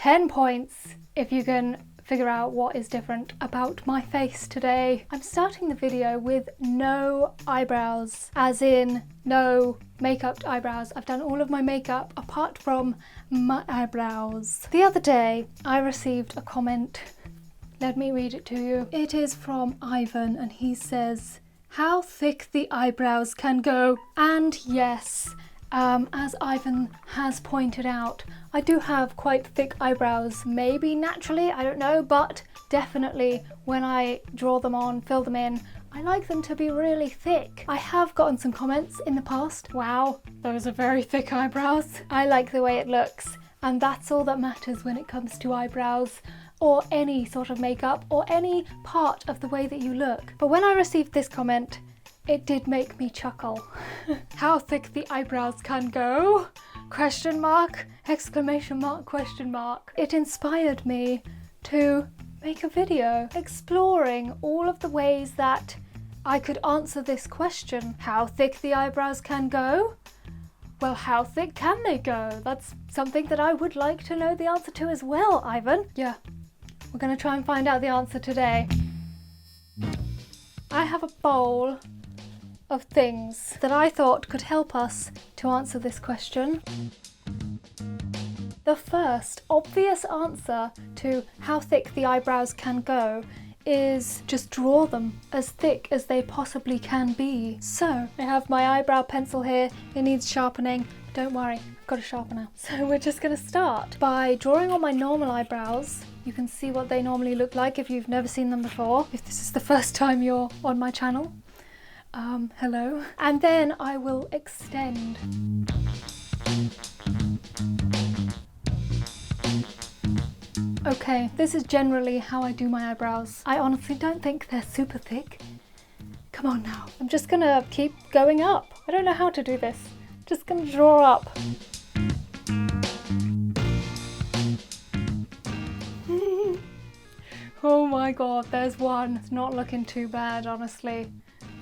10 points if you can figure out what is different about my face today. I'm starting the video with no eyebrows, as in no makeup eyebrows. I've done all of my makeup apart from my eyebrows. The other day I received a comment. Let me read it to you. It is from Ivan and he says, "How thick the eyebrows can go." And yes, as Ivan has pointed out, I do have quite thick eyebrows, maybe naturally, I don't know, but definitely when I draw them on, fill them in, I like them to be really thick. I have gotten some comments in the past. Wow, those are very thick eyebrows. I like the way it looks, and that's all that matters when it comes to eyebrows or any sort of makeup or any part of the way that you look. But when I received this comment, it did make me chuckle. How thick the eyebrows can go? Question mark, exclamation mark, question mark. It inspired me to make a video exploring all of the ways that I could answer this question. How thick the eyebrows can go? Well, how thick can they go? That's something that I would like to know the answer to as well, Ivan. Yeah, we're gonna try and find out the answer today. I have a bowl of things that I thought could help us to answer this question. The first obvious answer to how thick the eyebrows can go is just draw them as thick as they possibly can be. So I have my eyebrow pencil here. It needs sharpening. Don't worry, I've got a sharpener. So we're just going to start by drawing on my normal eyebrows. You can see what they normally look like if you've never seen them before, if this is the first time you're on my channel. Hello. And then I will extend. Okay, this is generally how I do my eyebrows. I honestly don't think they're super thick. Come on now. I'm just gonna keep going up. I don't know how to do this. Just gonna draw up. Oh my god, there's one. It's not looking too bad, honestly.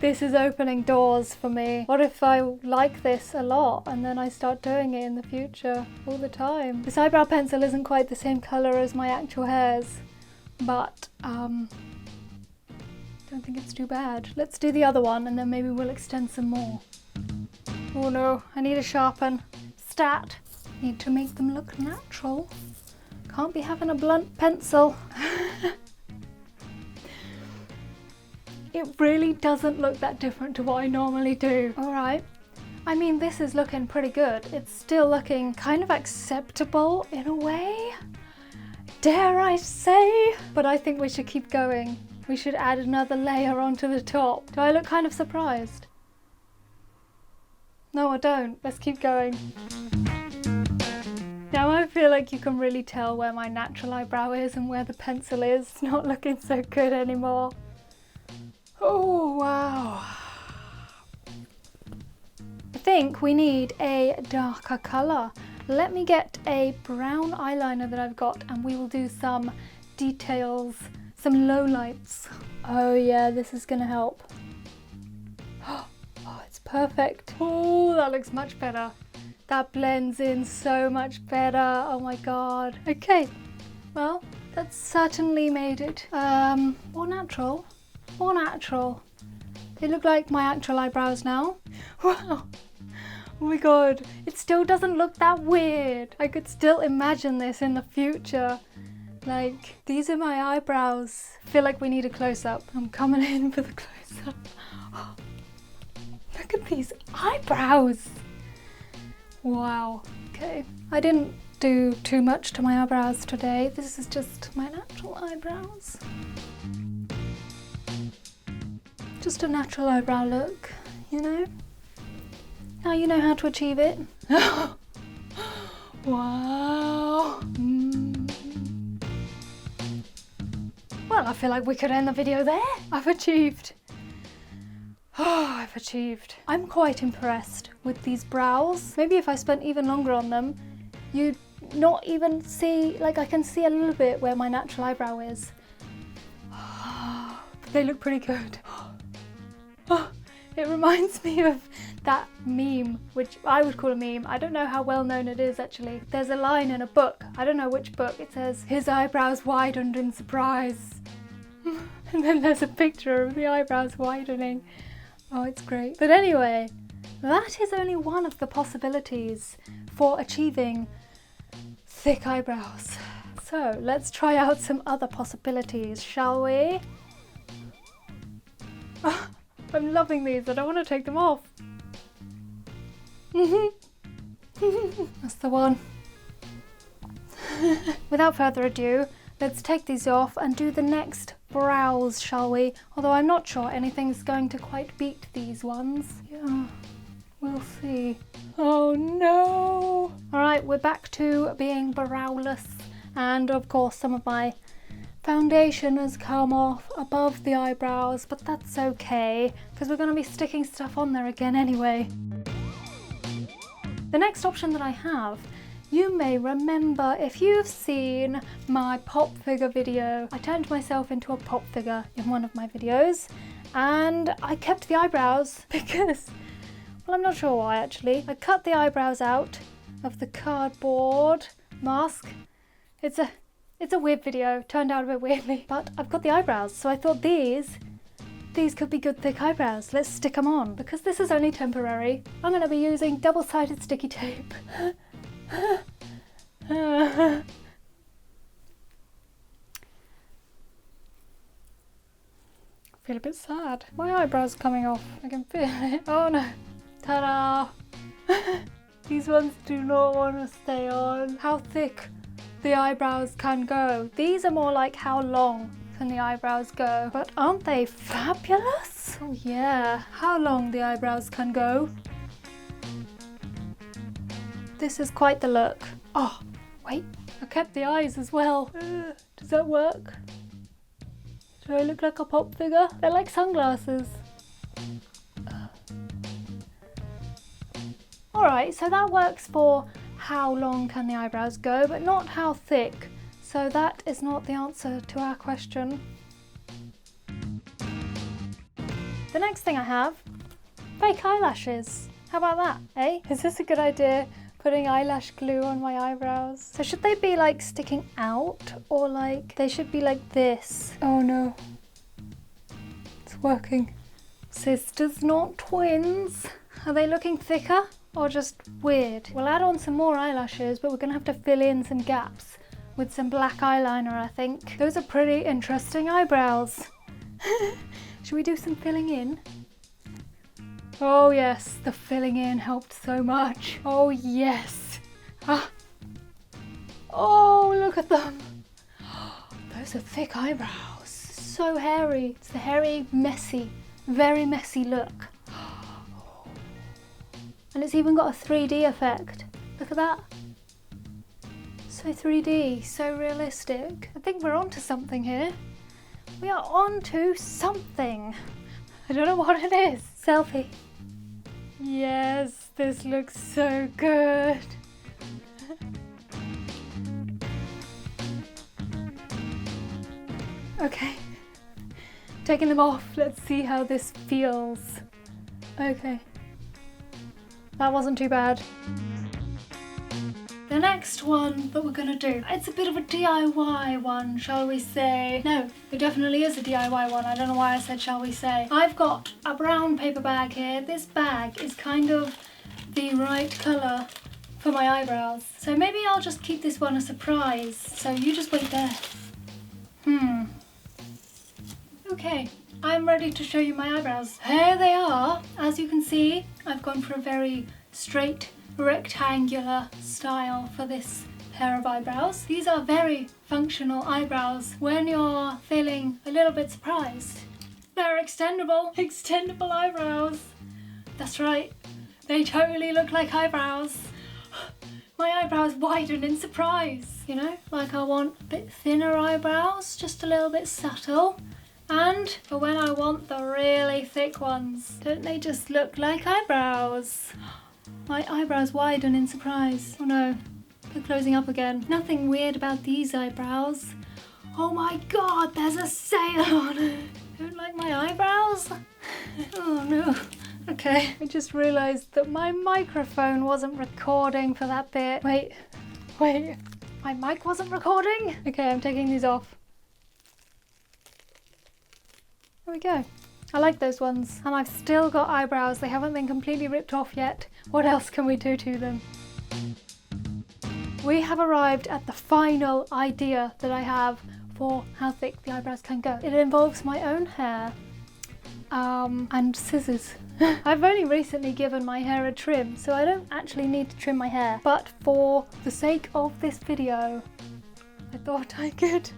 This is opening doors for me. What if I like this a lot and then I start doing it in the future all the time? This eyebrow pencil isn't quite the same colour as my actual hairs, but don't think it's too bad. Let's do the other one and then maybe we'll extend some more. Oh no, I need a sharpen. Stat. Need to make them look natural. Can't be having a blunt pencil. It really doesn't look that different to what I normally do. All right. I mean, this is looking pretty good. It's still looking kind of acceptable in a way, dare I say? But I think we should keep going. We should add another layer onto the top. Do I look kind of surprised? No, I don't. Let's keep going. Now I feel like you can really tell where my natural eyebrow is and where the pencil is. It's not looking so good anymore. Oh, wow. I think we need a darker colour. Let me get a brown eyeliner that I've got and we will do some details, some lowlights. Oh yeah, this is gonna help. Oh, it's perfect. Oh, that looks much better. That blends in so much better. Oh my god. Okay, well, that's certainly made it more natural. More natural. They look like my actual eyebrows now. Wow. Oh my god. It still doesn't look that weird. I could still imagine this in the future. Like, these are my eyebrows. I feel like we need a close-up. I'm coming in for the close-up. Oh, look at these eyebrows. Wow. Okay. I didn't do too much to my eyebrows today. This is just my natural eyebrows. Just a natural eyebrow look, you know? Now you know how to achieve it. Wow. Well, I feel like we could end the video there. I've achieved. Oh, I've achieved. I'm quite impressed with these brows. Maybe if I spent even longer on them, you'd not even see, like I can see a little bit where my natural eyebrow is. But they look pretty good. Oh, It reminds me of that meme, which I would call a meme. I don't know how well known it is actually. There's a line in a book, I don't know which book, it says, his eyebrows widened in surprise. And then there's a picture of the eyebrows widening. Oh, it's great. But anyway, that is only one of the possibilities for achieving thick eyebrows. So let's try out some other possibilities, shall we? Oh, I'm loving these, I don't want to take them off. That's the one. Without further ado, let's take these off and do the next brows, shall we? Although I'm not sure anything's going to quite beat these ones. Yeah, we'll see. Oh no! Alright, we're back to being browless, and of course some of my foundation has come off above the eyebrows, but that's okay because we're going to be sticking stuff on there again anyway. The next option that I have, you may remember if you've seen my pop figure video. I turned myself into a pop figure in one of my videos and I kept the eyebrows because, well, I'm not sure why actually. I cut the eyebrows out of the cardboard mask. It's a weird video, turned out a bit weirdly, but I've got the eyebrows, so I thought these could be good thick eyebrows. Let's stick them on. Because this is only temporary, I'm going to be using double-sided sticky tape. I feel a bit sad. My eyebrow's coming off. I can feel it. Oh no. Ta-da! These ones do not want to stay on. How thick the eyebrows can go. These are more like how long can the eyebrows go. But aren't they fabulous? Oh yeah. How long the eyebrows can go. This is quite the look. Oh, wait. I kept the eyes as well. Does that work? Do I look like a pop figure? They're like sunglasses. Alright, so that works for how long can the eyebrows go, but not how thick. So that is not the answer to our question. The next thing I have, fake eyelashes. How about that, eh? Is this a good idea? Putting eyelash glue on my eyebrows. So should they be like sticking out or like they should be like this? Oh no. It's working. Sisters, not twins. Are they looking thicker or just weird? We'll add on some more eyelashes, but we're gonna have to fill in some gaps with some black eyeliner, I think. Those are pretty interesting eyebrows. Should we do some filling in? Oh yes, the filling in helped so much. Oh yes. Ah. Oh, look at them. Those are thick eyebrows. So hairy. It's the hairy, messy, very messy look. And it's even got a 3D effect. Look at that. So 3D, so realistic. I think we're onto something here. We are onto something. I don't know what it is. Selfie. Yes, this looks so good. Okay, taking them off. Let's see how this feels. Okay, that wasn't too bad. The next one that we're gonna do, it's a bit of a DIY one, shall we say. No, it definitely is a DIY one. I don't know why I said shall we say. I've got a brown paper bag here. This bag is kind of the right colour for my eyebrows. So maybe I'll just keep this one a surprise. So you just wait there. Okay, I'm ready to show you my eyebrows. Here they are. As you can see, I've gone for a very straight, rectangular style for this pair of eyebrows. These are very functional eyebrows when you're feeling a little bit surprised. They're extendable eyebrows. That's right, they totally look like eyebrows. My eyebrows widen in surprise, you know, like I want a bit thinner eyebrows, just a little bit subtle. And for when I want the really thick ones, don't they just look like eyebrows? My eyebrows widen in surprise. Oh no, they're closing up again. Nothing weird about these eyebrows. Oh my god, there's a sale on it. Don't like my eyebrows? Oh no. Okay, I just realised that my microphone wasn't recording for that bit. Wait, my mic wasn't recording? Okay, I'm taking these off. There we go. I like those ones. And I've still got eyebrows. They haven't been completely ripped off yet. What else can we do to them? We have arrived at the final idea that I have for how thick the eyebrows can go. It involves my own hair and scissors. I've only recently given my hair a trim, so I don't actually need to trim my hair. But for the sake of this video, I thought I could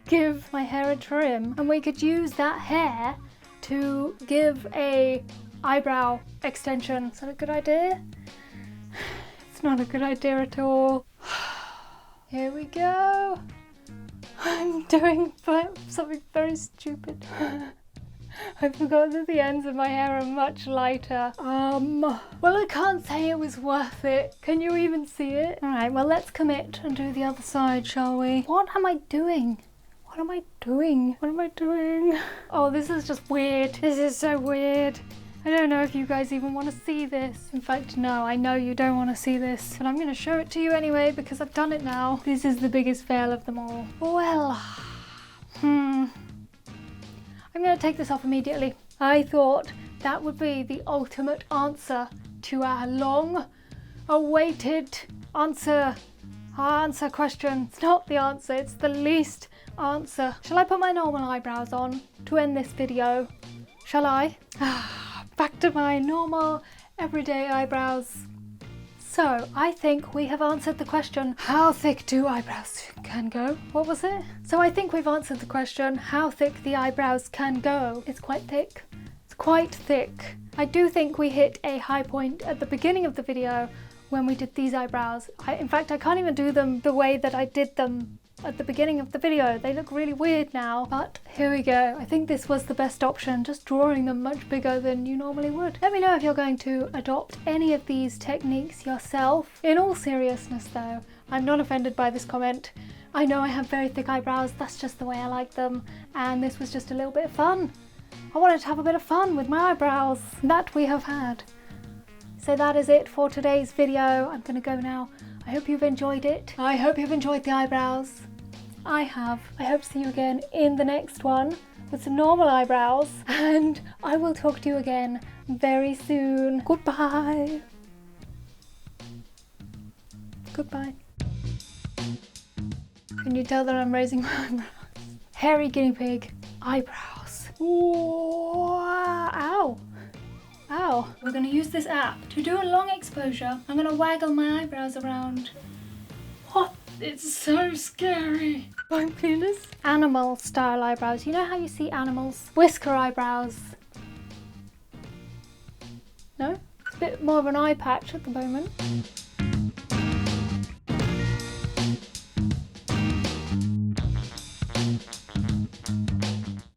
give my hair a trim and we could use that hair to give a eyebrow extension. Is that a good idea? It's not a good idea at all. Here we go. I'm doing something very stupid. I forgot that the ends of my hair are much lighter. Well, I can't say it was worth it. Can you even see it? All right, well, let's commit and do the other side, shall we? What am I doing? What am I doing? What am I doing? Oh, this is just weird. This is so weird. I don't know if you guys even want to see this. In fact, no, I know you don't want to see this, but I'm going to show it to you anyway because I've done it now. This is the biggest fail of them all. Well, I'm going to take this off immediately. I thought that would be the ultimate answer to our long-awaited answer question. It's not the answer, it's the least answer. Shall I put my normal eyebrows on to end this video? Shall I? Back to my normal, everyday eyebrows. So, I think we have answered the question, how thick do eyebrows can go? What was it? So I think we've answered the question, how thick the eyebrows can go. It's quite thick. It's quite thick. I do think we hit a high point at the beginning of the video when we did these eyebrows. In fact, I can't even do them the way that I did them at the beginning of the video. They look really weird now, but here we go. I think this was the best option, just drawing them much bigger than you normally would. Let me know if you're going to adopt any of these techniques yourself. In all seriousness though, I'm not offended by this comment. I know I have very thick eyebrows, that's just the way I like them, and this was just a little bit of fun. I wanted to have a bit of fun with my eyebrows, that we have had. So that is it for today's video. I'm gonna go now. I hope you've enjoyed it. I hope you've enjoyed the eyebrows. I have. I hope to see you again in the next one with some normal eyebrows, and I will talk to you again very soon. Goodbye. Goodbye. Can you tell that I'm raising my eyebrows? Hairy guinea pig eyebrows. Ooh, ow. Ow. We're going to use this app to do a long exposure. I'm going to waggle my eyebrows around. What? It's so scary. I'm penis. Animal style eyebrows. You know how you see animals? Whisker eyebrows. No? It's a bit more of an eye patch at the moment.